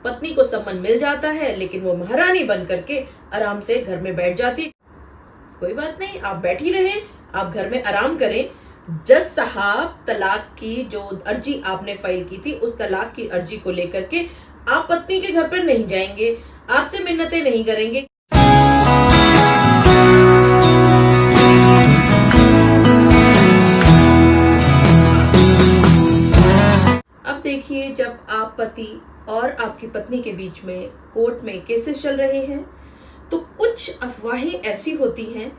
पत्नी को सम्मान मिल जाता है, लेकिन वो महारानी बन करके आराम से घर में बैठ जाती। कोई बात नहीं, आप बैठ ही रहे, आप घर में आराम करें। जज साहब तलाक की जो अर्जी आपने फाइल की थी, उस तलाक की अर्जी को लेकर के आप पत्नी के घर पर नहीं जाएंगे, आपसे मिन्नतें नहीं करेंगे। अब देखिए, जब आप पति और आपकी पत्नी के बीच में कोर्ट में केसेस चल रहे हैं, तो कुछ अफवाहें ऐसी होती हैं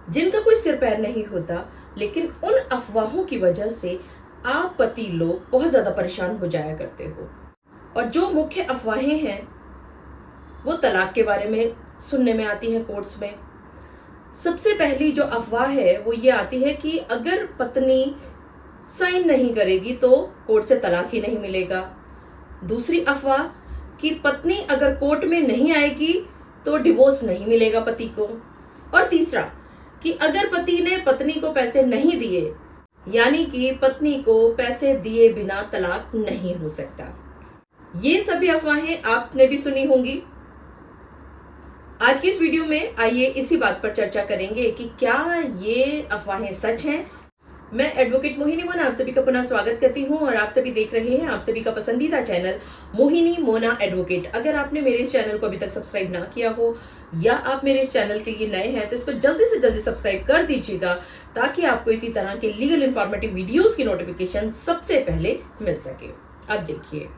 जिनका कोई सिर पैर नहीं होता, लेकिन उन अफवाहों की वजह से आप पति लोग बहुत ज्यादा परेशान हो जाया करते हो। और जो मुख्य अफवाहें हैं वो तलाक के बारे में सुनने में आती हैं कोर्ट्स में। सबसे पहली जो अफवाह है वो ये आती है कि अगर पत्नी साइन नहीं करेगी तो कोर्ट से तलाक ही नहीं मिलेगा। दूसरी अफवाह कि पत्नी अगर कोर्ट में नहीं आएगी तो डिवोर्स नहीं मिलेगा पति को। और तीसरा कि अगर पति ने पत्नी को पैसे नहीं दिए, यानी कि पत्नी को पैसे दिए बिना तलाक नहीं हो सकता। ये सभी अफवाहें आपने भी सुनी होंगी। आज की इस वीडियो में आइए इसी बात पर चर्चा करेंगे कि क्या ये अफवाहें सच हैं। मैं एडवोकेट मोहिनी मोना आप सभी का पुनः स्वागत करती हूं और आप सभी देख रहे हैं आप सभी का पसंदीदा चैनल मोहिनी मोना एडवोकेट। अगर आपने मेरे इस चैनल को अभी तक सब्सक्राइब ना किया हो या आप मेरे इस चैनल के लिए नए हैं तो इसको जल्दी से जल्दी सब्सक्राइब कर दीजिएगा, ताकि आपको इसी तरह के लीगल इंफॉर्मेटिव वीडियोस की नोटिफिकेशन सबसे पहले मिल सके। अब देखिए,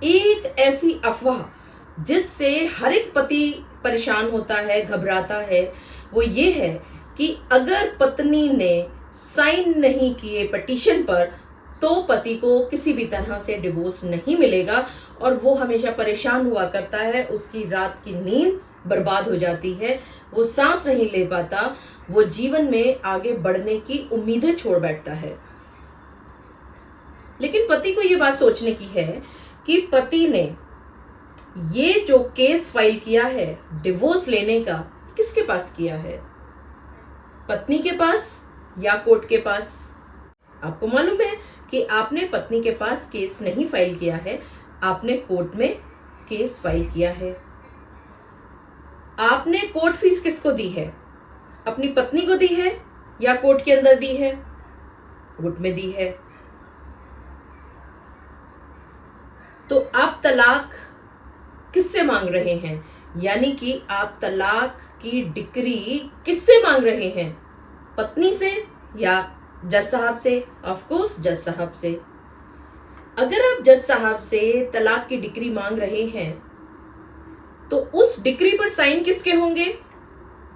एक ऐसी अफवाह जिससे हर एक पति परेशान होता है, घबराता है, वो ये है कि अगर पत्नी ने साइन नहीं किए पिटीशन पर तो पति को किसी भी तरह से डिवोर्स नहीं मिलेगा और वो हमेशा परेशान हुआ करता है। उसकी रात की नींद बर्बाद हो जाती है, वो सांस नहीं ले पाता, वो जीवन में आगे बढ़ने की उम्मीदें छोड़ बैठता है। लेकिन पति को ये बात सोचने की है कि पति ने ये जो केस फाइल किया है डिवोर्स लेने का, किसके पास किया है? पत्नी के पास या कोर्ट के पास? आपको मालूम है कि आपने पत्नी के पास केस नहीं फाइल किया है, आपने कोर्ट में केस फाइल किया है। आपने कोर्ट फीस किसको दी है? अपनी पत्नी को दी है या कोर्ट के अंदर दी है? कोर्ट में दी है। तो आप तलाक किससे मांग रहे हैं? यानी कि आप तलाक की डिक्री किससे मांग रहे हैं? पत्नी से या जज साहब से? ऑफ कोर्स जज साहब से। अगर आप जज साहब से तलाक की डिक्री मांग रहे हैं तो उस डिक्री पर साइन किसके होंगे?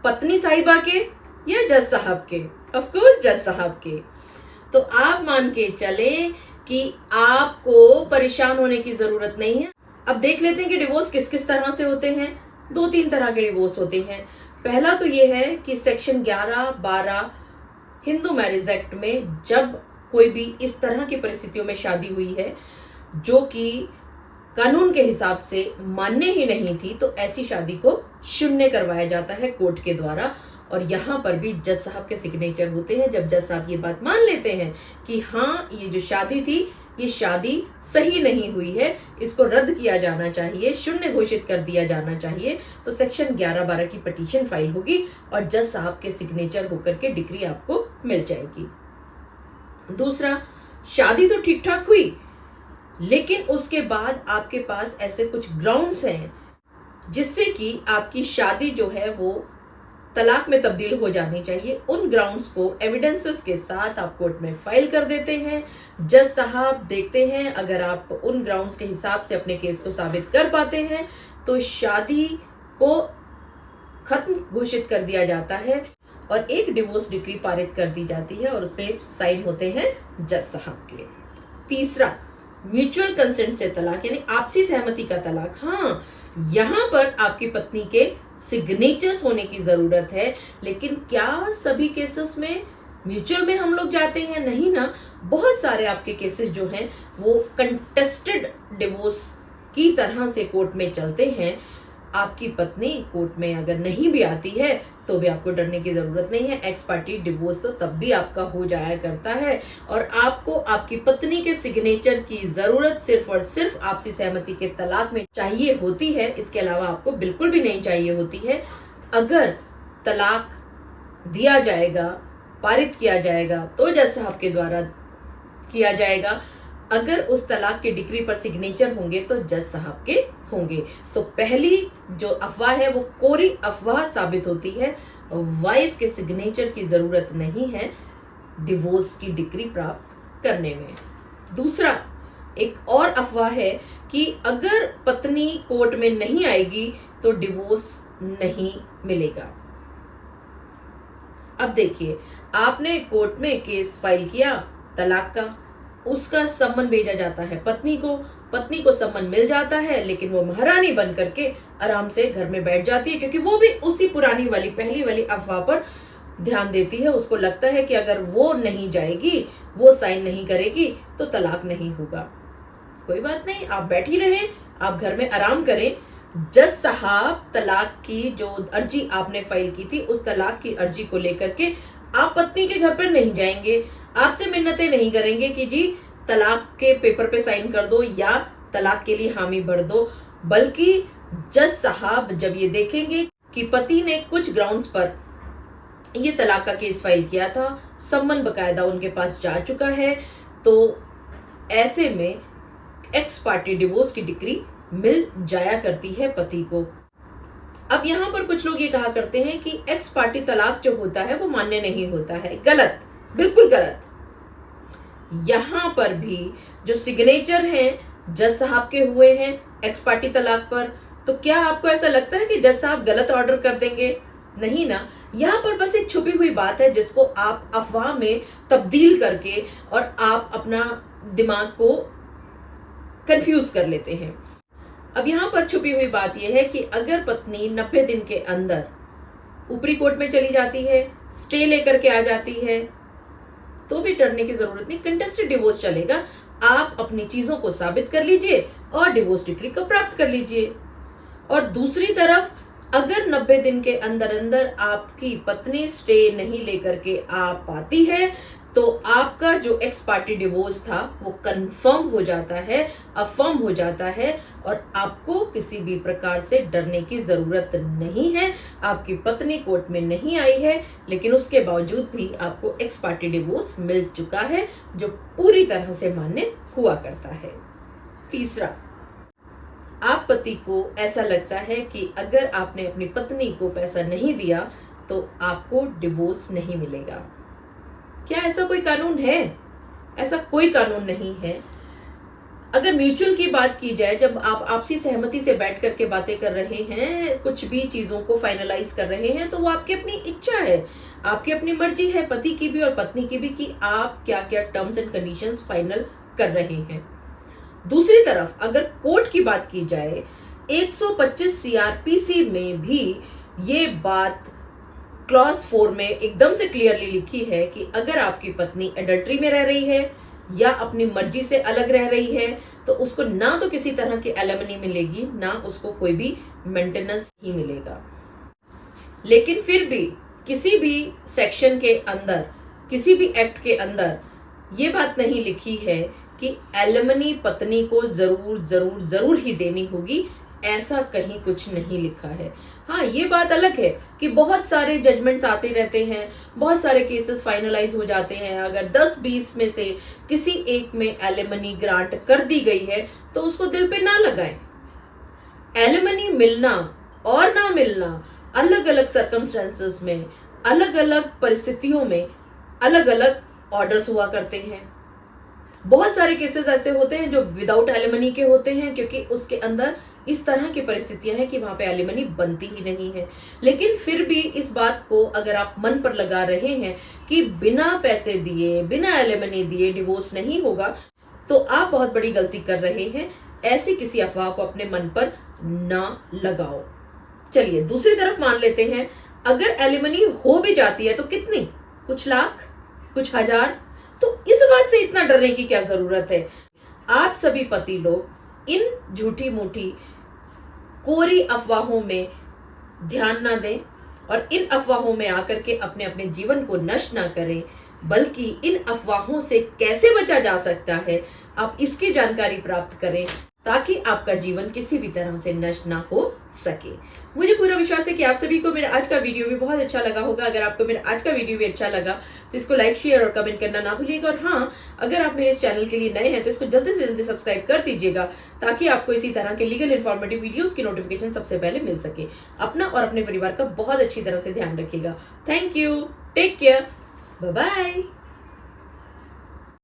पत्नी साहिबा के या जज साहब के? ऑफ कोर्स जज साहब के। तो आप मान के चलें कि आपको परेशान होने की जरूरत नहीं है। अब देख लेते हैं कि डिवोर्स किस किस तरह से होते हैं। 2-3 तरह के डिवोर्स होते हैं। पहला तो ये है कि सेक्शन 11-12 हिंदू मैरिज एक्ट में जब कोई भी इस तरह की परिस्थितियों में शादी हुई है जो कि कानून के हिसाब से मान्य ही नहीं थी, तो ऐसी शादी को शून्य करवाया जाता है कोर्ट के द्वारा। और यहाँ पर भी जज साहब के सिग्नेचर होते हैं। जब जज साहब ये बात मान लेते हैं कि हाँ, ये जो शादी थी ये शादी सही नहीं हुई है, इसको रद्द किया जाना चाहिए, शून्य घोषित कर दिया जाना चाहिए, तो सेक्शन 11-12 की पिटीशन फाइल होगी और जज साहब के सिग्नेचर होकर के डिक्री आपको मिल जाएगी। दूसरा, शादी तो ठीक ठाक हुई, लेकिन उसके बाद आपके पास ऐसे कुछ ग्राउंड्स हैं जिससे कि आपकी शादी जो है वो तलाक में तब्दील हो जानी चाहिए। उन ग्राउंड्स को एविडेंसेस के साथ आप कोर्ट में फाइल कर देते हैं। जज साहब देखते हैं, अगर आप उन ग्राउंड्स के हिसाब से अपने केस को साबित कर पाते हैं तो शादी को खत्म घोषित कर दिया जाता है और एक डिवोर्स डिक्री पारित कर दी जाती है और उसपे साइन होते हैं जज साहब के। तीसरा, म्यूचुअल कंसेंट से तलाक, यानी आपसी सहमति का तलाक। हाँ, यहां पर आपकी पत्नी के सिग्नेचर्स होने की जरूरत है, लेकिन क्या सभी केसेस में म्यूचुअल में हम लोग जाते हैं? नहीं ना। बहुत सारे आपके केसेस जो हैं वो कंटेस्टेड डिवोर्स की तरह से कोर्ट में चलते हैं। आपकी पत्नी कोर्ट में अगर नहीं भी आती है तो भी आपको डरने की जरूरत नहीं है। एक्स पार्टी डिवोर्स तो तब भी आपका हो जाया करता है और आपको आपकी पत्नी के सिग्नेचर की जरूरत सिर्फ और सिर्फ आपसी सहमति के तलाक में चाहिए होती है। इसके अलावा आपको बिल्कुल भी नहीं चाहिए होती है। अगर तलाक दिया जाएगा, पारित किया जाएगा तो जज साहब के द्वारा किया जाएगा। अगर उस तलाक के डिक्री पर सिग्नेचर होंगे तो जज साहब के होंगे। तो पहली जो अफवाह है वो कोरी अफवाह साबित होती है। वाइफ के सिग्नेचर की जरूरत नहीं है डिवोर्स की डिक्री प्राप्त करने में। दूसरा एक और अफवाह है कि अगर पत्नी कोर्ट में नहीं आएगी तो डिवोर्स नहीं मिलेगा। अब देखिए, आपने कोर्ट में केस फाइल किया तलाक का, उसका सम्मन भेजा जाता है पत्नी को सम्मन मिल जाता है, लेकिन वो महारानी बन करके आराम से घर में बैठ जाती है, क्योंकि वो भी उसी पुरानी वाली पहली वाली अफवाह पर ध्यान देती है। उसको लगता है कि अगर वो नहीं जाएगी, वो साइन नहीं करेगी तो तलाक नहीं होगा। कोई बात नहीं, आप बैठी रहें, आप घर में आराम करें। जज साहब तलाक की जो अर्जी आपने फाइल की थी, उस तलाक की अर्जी को लेकर के आप पत्नी के घर पर नहीं जाएंगे, आपसे मिन्नतें नहीं करेंगे कि जी तलाक के पेपर पे साइन कर दो या तलाक के लिए हामी भर दो, बल्कि जज साहब जब ये देखेंगे कि पति ने कुछ ग्राउंड्स पर ये तलाक का केस फाइल किया था, सम्मन बकायदा उनके पास जा चुका है, तो ऐसे में एक्स पार्टी डिवोर्स की डिक्री मिल जाया करती है पति को। अब यहाँ पर कुछ लोग ये कहा करते हैं कि एक्स पार्टी तलाक जो होता है वो मान्य नहीं होता है। गलत, बिल्कुल गलत। यहां पर भी जो सिग्नेचर हैं जज साहब के हुए हैं एक्स पार्टी तलाक पर, तो क्या आपको ऐसा लगता है कि जज साहब गलत ऑर्डर कर देंगे? नहीं ना। यहां पर बस एक छुपी हुई बात है जिसको आप अफवाह में तब्दील करके और आप अपना दिमाग को कंफ्यूज कर लेते हैं। अब यहां पर छुपी हुई बात यह है कि अगर पत्नी 90 दिन के अंदर ऊपरी कोर्ट में चली जाती है, स्टे लेकर के आ जाती है, तो भी डरने की जरूरत नहीं, कंटेस्टेड डिवोर्स चलेगा। आप अपनी चीजों को साबित कर लीजिए और डिवोर्स डिक्री को प्राप्त कर लीजिए। और दूसरी तरफ अगर 90 दिन के अंदर अंदर आपकी पत्नी स्टे नहीं लेकर के आ पाती है तो आपका जो एक्स पार्टी डिवोर्स था वो कंफर्म हो जाता है, अफर्म हो जाता है और आपको किसी भी प्रकार से डरने की जरूरत नहीं है। आपकी पत्नी कोर्ट में नहीं आई है, लेकिन उसके बावजूद भी आपको एक्स पार्टी डिवोर्स मिल चुका है, जो पूरी तरह से मान्य हुआ करता है। तीसरा, आप पति को ऐसा लगता है कि अगर आपने अपनी पत्नी को पैसा नहीं दिया तो आपको डिवोर्स नहीं मिलेगा। क्या ऐसा कोई कानून है? ऐसा कोई कानून नहीं है। अगर म्यूचुअल की बात की जाए, जब आप आपसी सहमति से बैठ करके बातें कर रहे हैं, कुछ भी चीजों को फाइनलाइज कर रहे हैं, तो वो आपकी अपनी इच्छा है, आपकी अपनी मर्जी है, पति की भी और पत्नी की भी, कि आप क्या क्या टर्म्स एंड कंडीशंस फाइनल कर रहे हैं। दूसरी तरफ अगर कोर्ट की बात की जाए, 125 सीआरपीसी में भी ये बात क्लॉज 4 में एकदम से क्लियरली लिखी है कि अगर आपकी पत्नी एडल्ट्री में रह रही है या अपनी मर्जी से अलग रह रही है तो उसको ना तो किसी तरह की एलिमनी मिलेगी, ना उसको कोई भी मेंटेनेंस ही मिलेगा। लेकिन फिर भी किसी भी सेक्शन के अंदर, किसी भी एक्ट के अंदर ये बात नहीं लिखी है कि एलिमनी पत्नी को जरूर जरूर जरूर ही देनी होगी, ऐसा कहीं कुछ नहीं लिखा है। हाँ, ये बात अलग है कि बहुत सारे जजमेंट्स आते रहते हैं, बहुत सारे केसेस फाइनलाइज हो जाते हैं। अगर 10-20 में से किसी एक में एलिमनी ग्रांट कर दी गई है तो उसको दिल पे ना लगाएं। एलिमनी मिलना और ना मिलना अलग अलग सर्कमस्टेंसेस में, अलग अलग परिस्थितियों में अलग अलग ऑर्डर्स हुआ करते हैं। बहुत सारे केसेस ऐसे होते हैं जो विदाउट एलिमनी के होते हैं, क्योंकि उसके अंदर इस तरह की परिस्थितियां हैं कि वहां पे एलिमनी बनती ही नहीं है। लेकिन फिर भी इस बात को अगर आप मन पर लगा रहे हैं कि बिना पैसे दिए, बिना एलिमनी दिए डिवोर्स नहीं होगा, तो आप बहुत बड़ी गलती कर रहे हैं। ऐसी किसी अफवाह को अपने मन पर ना लगाओ। चलिए दूसरी तरफ मान लेते हैं, अगर एलिमनी हो भी जाती है तो कितनी, कुछ लाख, कुछ हजार, तो इस बात से इतना डरने की क्या जरूरत है। आप सभी पति लोग इन झूठी मूठी कोरी अफवाहों में ध्यान ना दें और इन अफवाहों में आकर के अपने अपने जीवन को नष्ट ना करें, बल्कि इन अफवाहों से कैसे बचा जा सकता है आप इसकी जानकारी प्राप्त करें, ताकि आपका जीवन किसी भी तरह से नष्ट ना हो सके। मुझे पूरा विश्वास है कि आप सभी को मेरा आज का वीडियो भी बहुत अच्छा लगा होगा। अगर आपको मेरा आज का वीडियो भी अच्छा लगा तो इसको लाइक, शेयर और कमेंट करना ना भूलिएगा। और हाँ, अगर आप मेरे इस चैनल के लिए नए हैं तो इसको जल्दी से जल्दी सब्सक्राइब कर दीजिएगा, ताकि आपको इसी तरह के लीगल इन्फॉर्मेटिव वीडियोस की नोटिफिकेशन सबसे पहले मिल सके। अपना और अपने परिवार का बहुत अच्छी तरह से ध्यान रखिएगा। Thank you, take care, bye bye.